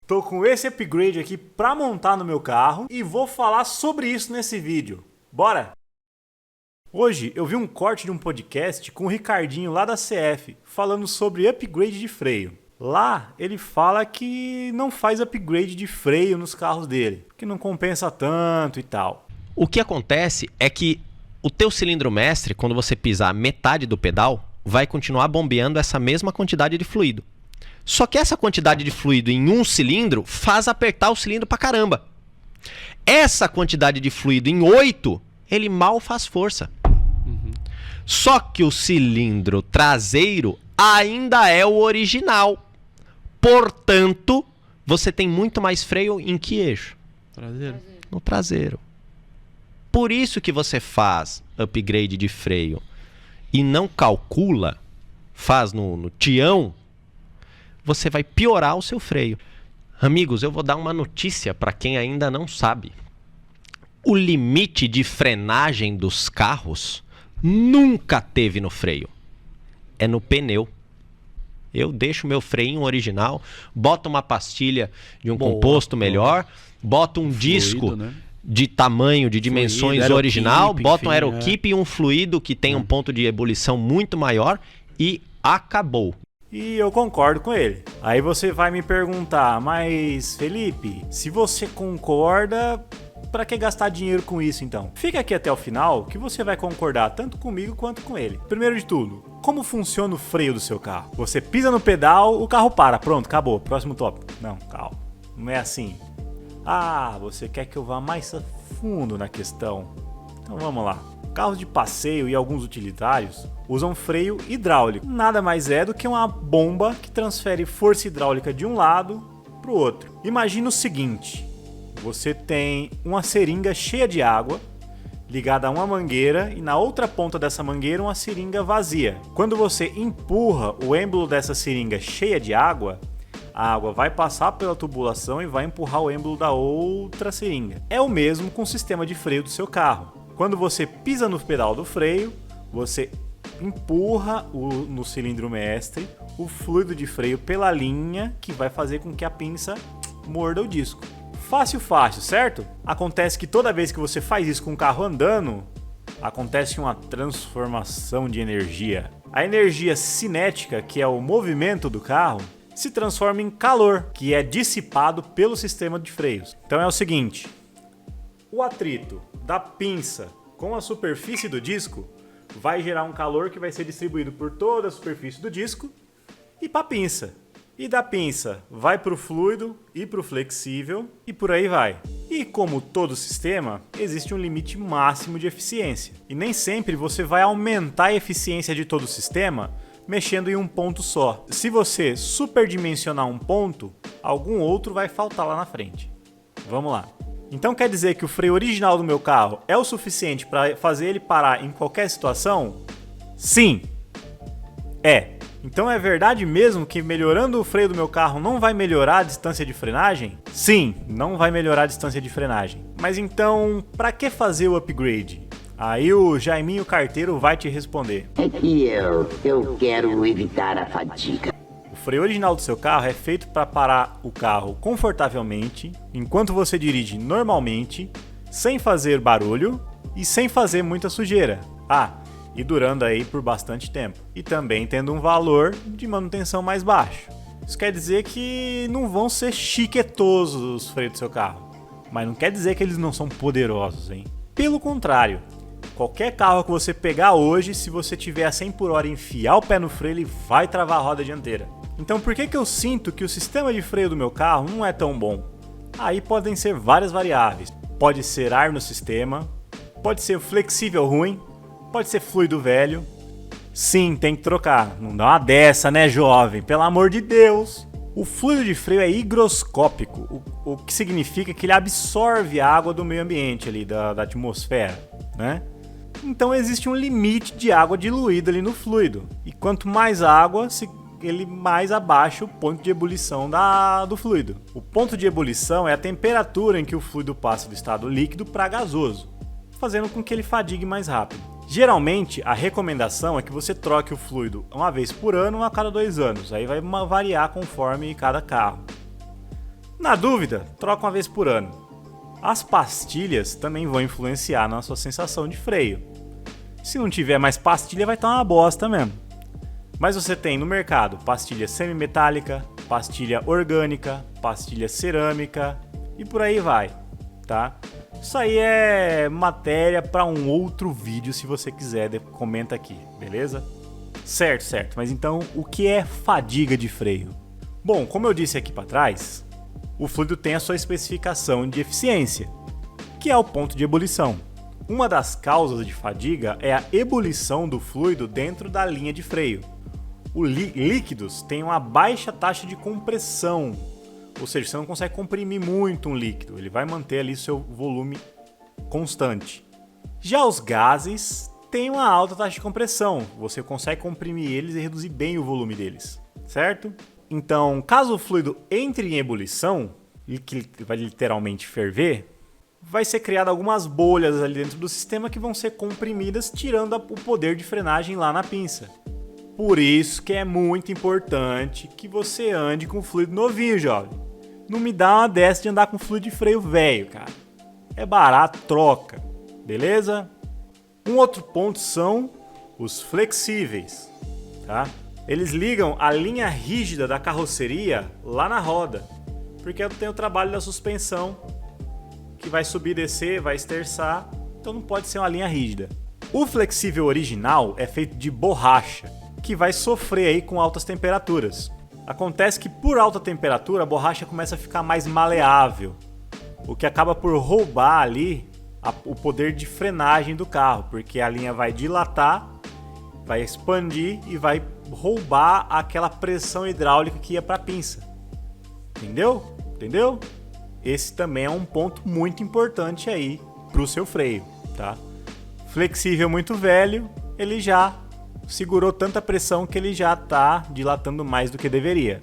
Tô com esse upgrade aqui para montar no meu carro e vou falar sobre isso nesse vídeo. Bora? Hoje eu vi um corte de um podcast com o Ricardinho lá da CF falando sobre upgrade de freio. Lá ele fala que não faz upgrade de freio nos carros dele, que não compensa tanto e tal. O que acontece é que o teu cilindro mestre, quando você pisar metade do pedal, vai continuar bombeando essa mesma quantidade de fluido. Só que essa quantidade de fluido em um cilindro faz apertar o cilindro pra caramba. Essa quantidade de fluido em 8, ele mal faz força. Só que o cilindro traseiro ainda é o original. Portanto, você tem muito mais freio em que eixo? Traseiro. No traseiro. Por isso que você faz upgrade de freio e não calcula, faz no tião, você vai piorar o seu freio. Amigos, eu vou dar uma notícia para quem ainda não sabe. O limite de frenagem dos carros nunca teve no freio. É no pneu. Eu deixo meu freinho original, boto uma pastilha de um composto melhor, boto um disco de tamanho, de dimensões fluido, original, aerokeep, boto um enfim, aerokeep e um fluido que tem um ponto de ebulição muito maior e acabou. E eu concordo com ele. Aí você vai me perguntar, mas Felipe, se você concorda, pra que gastar dinheiro com isso então? Fica aqui até o final que você vai concordar tanto comigo quanto com ele. Primeiro de tudo, como funciona o freio do seu carro? Você pisa no pedal, o carro para, pronto, acabou, próximo tópico. Não, calma, não é assim. Ah, você quer que eu vá mais a fundo na questão? Então vamos lá. Carros de passeio e alguns utilitários usam freio hidráulico. Nada mais é do que uma bomba que transfere força hidráulica de um lado para o outro. Imagina o seguinte, você tem uma seringa cheia de água ligada a uma mangueira e na outra ponta dessa mangueira uma seringa vazia. Quando você empurra o êmbolo dessa seringa cheia de água, a água vai passar pela tubulação e vai empurrar o êmbolo da outra seringa. É o mesmo com o sistema de freio do seu carro. Quando você pisa no pedal do freio, você empurra no cilindro mestre o fluido de freio pela linha que vai fazer com que a pinça morda o disco. Fácil, certo? Acontece que toda vez que você faz isso com o carro andando, acontece uma transformação de energia. A energia cinética, que é o movimento do carro, se transforma em calor, que é dissipado pelo sistema de freios. Então é o seguinte, o atrito da pinça com a superfície do disco vai gerar um calor que vai ser distribuído por toda a superfície do disco e para a pinça. E da pinça vai para o fluido e para o flexível e por aí vai. E como todo sistema, existe um limite máximo de eficiência. E nem sempre você vai aumentar a eficiência de todo o sistema mexendo em um ponto só. Se você superdimensionar um ponto, algum outro vai faltar lá na frente. Vamos lá. Então quer dizer que o freio original do meu carro é o suficiente para fazer ele parar em qualquer situação? Sim! É. Então é verdade mesmo que melhorando o freio do meu carro não vai melhorar a distância de frenagem? Sim, não vai melhorar a distância de frenagem. Mas então, para que fazer o upgrade? Aí o Jaiminho Carteiro vai te responder. É que eu quero evitar a fadiga. O freio original do seu carro é feito para parar o carro confortavelmente, enquanto você dirige normalmente, sem fazer barulho e sem fazer muita sujeira. E durando aí por bastante tempo. E também tendo um valor de manutenção mais baixo. Isso quer dizer que não vão ser chiquetosos os freios do seu carro. Mas não quer dizer que eles não são poderosos, hein? Pelo contrário. Qualquer carro que você pegar hoje, se você tiver a 100 por hora e enfiar o pé no freio, ele vai travar a roda dianteira. Então por que eu sinto que o sistema de freio do meu carro não é tão bom? Aí podem ser várias variáveis. Pode ser ar no sistema, pode ser flexível ruim, pode ser fluido velho. Sim, tem que trocar. Não dá uma dessa, né, jovem? Pelo amor de Deus! O fluido de freio é higroscópico, o que significa que ele absorve a água do meio ambiente ali, da atmosfera, né? Então existe um limite de água diluída ali no fluido. E quanto mais água, ele mais abaixa o ponto de ebulição do fluido. O ponto de ebulição é a temperatura em que o fluido passa do estado líquido para gasoso, fazendo com que ele fadigue mais rápido. Geralmente, a recomendação é que você troque o fluido uma vez por ano ou a cada 2 anos. Aí vai variar conforme cada carro. Na dúvida, troca uma vez por ano. As pastilhas também vão influenciar na sua sensação de freio. Se não tiver mais pastilha, vai estar uma bosta mesmo. Mas você tem no mercado pastilha semimetálica, pastilha orgânica, pastilha cerâmica e por aí vai, tá? Isso aí é matéria para um outro vídeo, se você quiser, comenta aqui, beleza? Certo. Mas então, o que é fadiga de freio? Bom, como eu disse aqui para trás, o fluido tem a sua especificação de eficiência, que é o ponto de ebulição. Uma das causas de fadiga é a ebulição do fluido dentro da linha de freio. Os líquidos têm uma baixa taxa de compressão, ou seja, você não consegue comprimir muito um líquido, ele vai manter ali seu volume constante. Já os gases têm uma alta taxa de compressão, você consegue comprimir eles e reduzir bem o volume deles, certo? Então, caso o fluido entre em ebulição, que vai literalmente ferver, vai ser criado algumas bolhas ali dentro do sistema que vão ser comprimidas, tirando o poder de frenagem lá na pinça. Por isso que é muito importante que você ande com fluido novinho, jovem. Não me dá uma dessa de andar com fluido de freio velho, cara. É barato, troca. Beleza? Um outro ponto são os flexíveis, tá? Eles ligam a linha rígida da carroceria lá na roda, porque tem o trabalho da suspensão, que vai subir e descer, vai esterçar, então não pode ser uma linha rígida. O flexível original é feito de borracha, que vai sofrer aí com altas temperaturas. Acontece que por alta temperatura a borracha começa a ficar mais maleável, o que acaba por roubar ali o poder de frenagem do carro, porque a linha vai dilatar, vai expandir e vai roubar aquela pressão hidráulica que ia para a pinça. Entendeu? Esse também é um ponto muito importante aí para o seu freio, tá? Flexível muito velho, ele já segurou tanta pressão que ele já está dilatando mais do que deveria.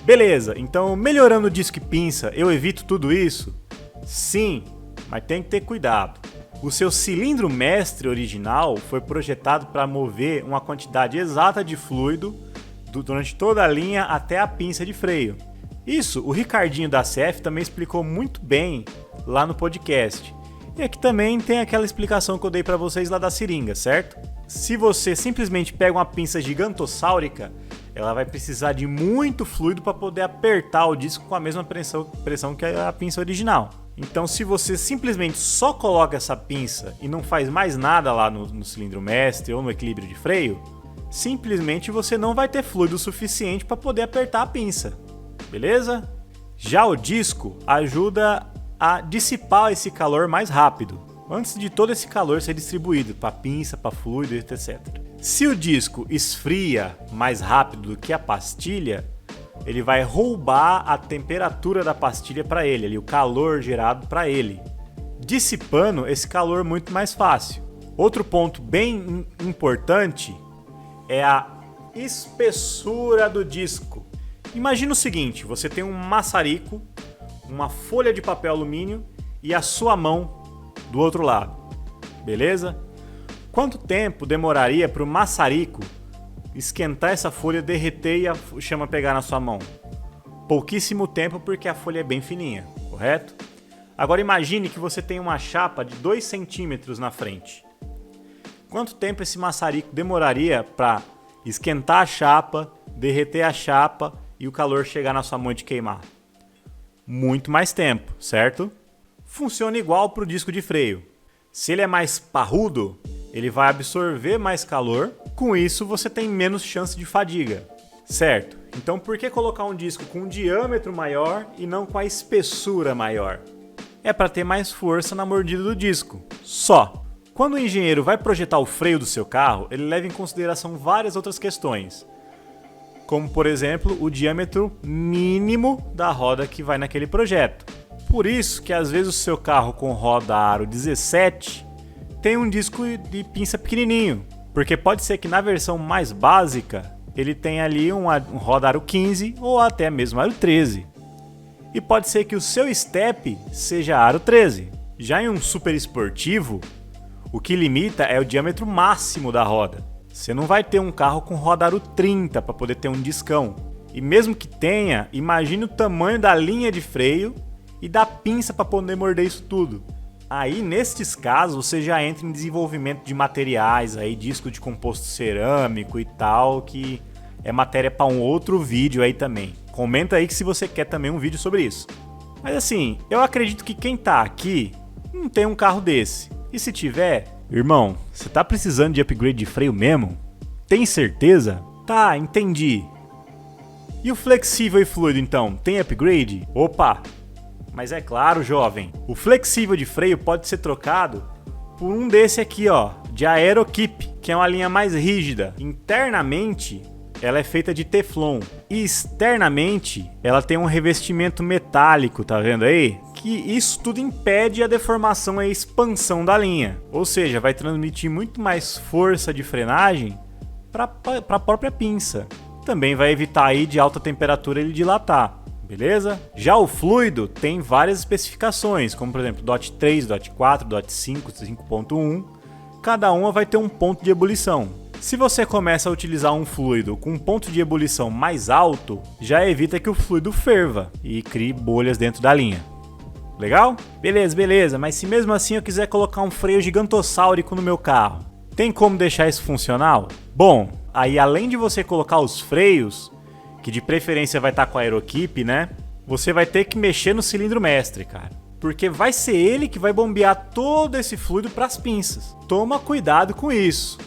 Beleza, então melhorando o disco e pinça, eu evito tudo isso? Sim, mas tem que ter cuidado. O seu cilindro mestre original foi projetado para mover uma quantidade exata de fluido durante toda a linha até a pinça de freio. Isso o Ricardinho da CF também explicou muito bem lá no podcast. E aqui também tem aquela explicação que eu dei para vocês lá da seringa, certo? Se você simplesmente pega uma pinça gigantossáurica, ela vai precisar de muito fluido para poder apertar o disco com a mesma pressão que a pinça original. Então, se você simplesmente só coloca essa pinça e não faz mais nada lá no cilindro mestre ou no equilíbrio de freio, simplesmente você não vai ter fluido suficiente para poder apertar a pinça, beleza? Já o disco ajuda a dissipar esse calor mais rápido, antes de todo esse calor ser distribuído para pinça, para fluido, etc. Se o disco esfria mais rápido do que a pastilha, ele vai roubar a temperatura da pastilha para ele, ali, o calor gerado para ele, dissipando esse calor muito mais fácil. Outro ponto bem importante é a espessura do disco. Imagina o seguinte, você tem um maçarico, uma folha de papel alumínio e a sua mão do outro lado, beleza? Quanto tempo demoraria para o maçarico esquentar essa folha, derreter e a chama pegar na sua mão? Pouquíssimo tempo, porque a folha é bem fininha, correto? Agora imagine que você tem uma chapa de 2 centímetros na frente. Quanto tempo esse maçarico demoraria para esquentar a chapa, derreter a chapa e o calor chegar na sua mão e te queimar? Muito mais tempo, certo? Funciona igual para o disco de freio. Se ele é mais parrudo, ele vai absorver mais calor, com isso você tem menos chance de fadiga, certo? Então por que colocar um disco com um diâmetro maior e não com a espessura maior? É para ter mais força na mordida do disco, só. Quando o engenheiro vai projetar o freio do seu carro, ele leva em consideração várias outras questões, como por exemplo o diâmetro mínimo da roda que vai naquele projeto. Por isso que às vezes o seu carro com roda aro 17 tem um disco de pinça pequenininho, porque pode ser que na versão mais básica ele tenha ali um roda aro 15 ou até mesmo aro 13. E pode ser que o seu step seja aro 13. Já em um super esportivo, o que limita é o diâmetro máximo da roda. Você não vai ter um carro com roda aro 30 para poder ter um discão. E mesmo que tenha, imagine o tamanho da linha de freio e da pinça para poder morder isso tudo. Aí, nestes casos, você já entra em desenvolvimento de materiais, aí, disco de composto cerâmico e tal, que é matéria para um outro vídeo aí também. Comenta aí que se você quer também um vídeo sobre isso. Mas assim, eu acredito que quem tá aqui não tem um carro desse. E se tiver, irmão, você tá precisando de upgrade de freio mesmo? Tem certeza? Tá, entendi. E o flexível e fluido então, tem upgrade? Opa! Mas é claro, jovem, o flexível de freio pode ser trocado por um desse aqui, ó, de Aerokeep, que é uma linha mais rígida. Internamente, ela é feita de Teflon e externamente, ela tem um revestimento metálico, tá vendo aí? Que isso tudo impede a deformação e a expansão da linha. Ou seja, vai transmitir muito mais força de frenagem para a própria pinça. Também vai evitar aí de alta temperatura ele dilatar. Beleza? Já o fluido tem várias especificações, como por exemplo DOT 3, DOT 4, DOT 5, 5.1. Cada uma vai ter um ponto de ebulição. Se você começa a utilizar um fluido com um ponto de ebulição mais alto, já evita que o fluido ferva e crie bolhas dentro da linha. Legal? Beleza, mas se mesmo assim eu quiser colocar um freio gigantossáurico no meu carro, tem como deixar isso funcional? Bom, aí além de você colocar os freios, que de preferência vai estar com a Aerokeep, né? Você vai ter que mexer no cilindro mestre, cara. Porque vai ser ele que vai bombear todo esse fluido para as pinças. Toma cuidado com isso.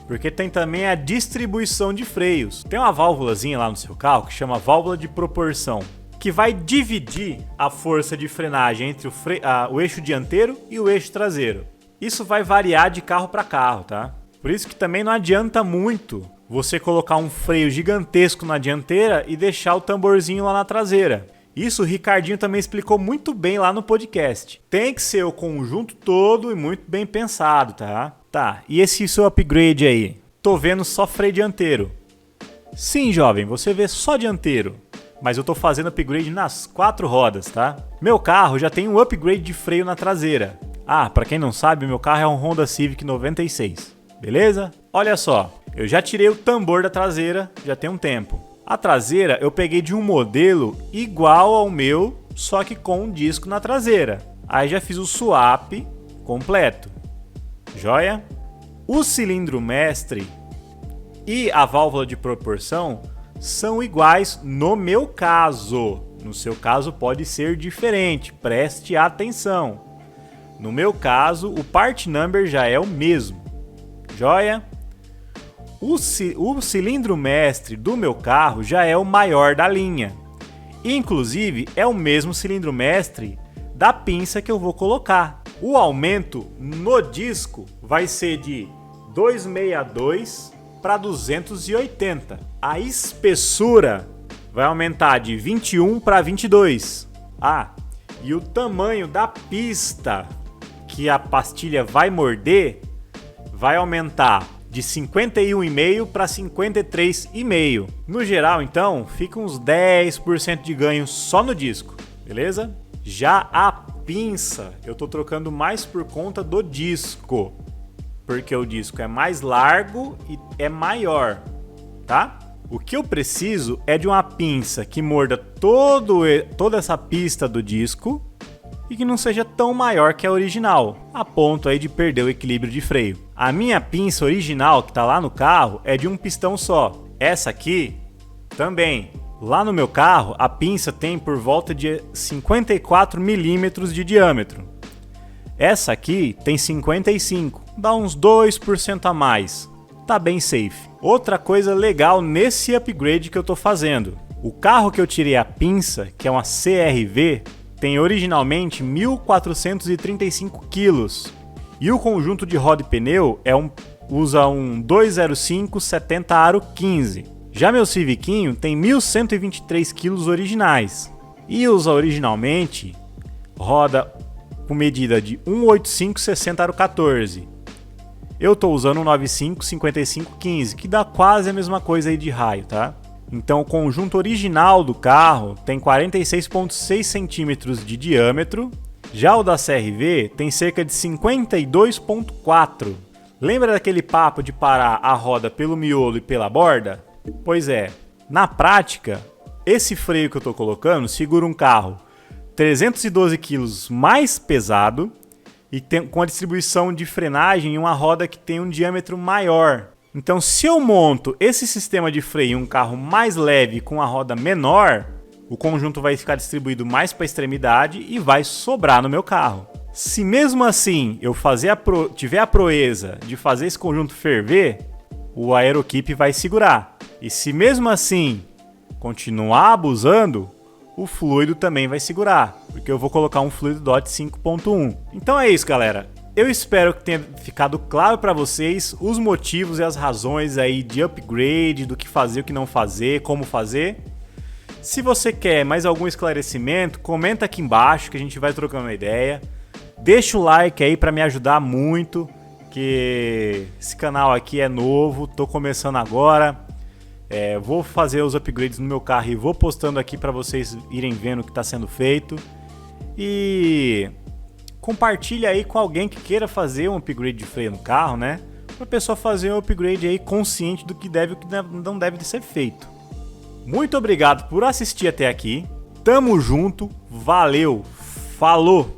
Porque tem também a distribuição de freios. Tem uma válvulazinha lá no seu carro que chama válvula de proporção, que vai dividir a força de frenagem entre o eixo dianteiro e o eixo traseiro. Isso vai variar de carro para carro, tá? Por isso que também não adianta muito você colocar um freio gigantesco na dianteira e deixar o tamborzinho lá na traseira. Isso o Ricardinho também explicou muito bem lá no podcast. Tem que ser o conjunto todo e muito bem pensado, tá? Tá, e esse seu upgrade aí? Tô vendo só freio dianteiro. Sim, jovem, você vê só dianteiro. Mas eu tô fazendo upgrade nas 4 rodas, tá? Meu carro já tem um upgrade de freio na traseira. Ah, pra quem não sabe, meu carro é um Honda Civic 96. Beleza? Olha só, eu já tirei o tambor da traseira, já tem um tempo. A traseira eu peguei de um modelo igual ao meu, só que com um disco na traseira. Aí já fiz o swap completo. Joia? O cilindro mestre e a válvula de proporção são iguais no meu caso. No seu caso pode ser diferente, preste atenção. No meu caso, o part number já é o mesmo. Joia? O cilindro mestre do meu carro já é o maior da linha. Inclusive, é o mesmo cilindro mestre da pinça que eu vou colocar. O aumento no disco vai ser de 262 para 280. A espessura vai aumentar de 21 para 22. Ah, e o tamanho da pista que a pastilha vai morder vai aumentar de 51,5 para 53,5. No geral, então, fica uns 10% de ganho só no disco, beleza? Já a pinça, eu tô trocando mais por conta do disco, porque o disco é mais largo e é maior, tá? O que eu preciso é de uma pinça que morda toda essa pista do disco e que não seja tão maior que a original, a ponto aí de perder o equilíbrio de freio. A minha pinça original, que tá lá no carro, é de um pistão só. Essa aqui também. Lá no meu carro, a pinça tem por volta de 54 milímetros de diâmetro. Essa aqui tem 55, dá uns 2% a mais. Tá bem safe. Outra coisa legal nesse upgrade que eu tô fazendo. O carro que eu tirei a pinça, que é uma CR-V, tem originalmente 1.435 quilos. E o conjunto de roda e pneu usa um 205 70 aro 15. Já meu Civiquinho tem 1.123 quilos originais. E usa originalmente roda com medida de 185 60 aro 14. Eu tô usando um 95 55 15, que dá quase a mesma coisa aí de raio, tá? Então o conjunto original do carro tem 46,6 centímetros de diâmetro. Já o da CR-V tem cerca de 52,4. Lembra daquele papo de parar a roda pelo miolo e pela borda? Pois é, na prática, esse freio que eu tô colocando segura um carro 312 quilos mais pesado e com a distribuição de frenagem em uma roda que tem um diâmetro maior. Então, se eu monto esse sistema de freio em um carro mais leve com a roda menor, o conjunto vai ficar distribuído mais para a extremidade e vai sobrar no meu carro. Se mesmo assim eu tiver a proeza de fazer esse conjunto ferver, o AeroKeep vai segurar. E se mesmo assim continuar abusando, o fluido também vai segurar, porque eu vou colocar um fluido DOT 5.1. Então é isso, galera. Eu espero que tenha ficado claro para vocês os motivos e as razões aí de upgrade, do que fazer, o que não fazer, como fazer. Se você quer mais algum esclarecimento, comenta aqui embaixo que a gente vai trocando uma ideia. Deixa o like aí para me ajudar muito, que esse canal aqui é novo, tô começando agora. Vou fazer os upgrades no meu carro e vou postando aqui para vocês irem vendo o que está sendo feito. E compartilha aí com alguém que queira fazer um upgrade de freio no carro, né? Para a pessoa fazer um upgrade aí consciente do que deve e o que não deve ser feito. Muito obrigado por assistir até aqui. Tamo junto, valeu, falou!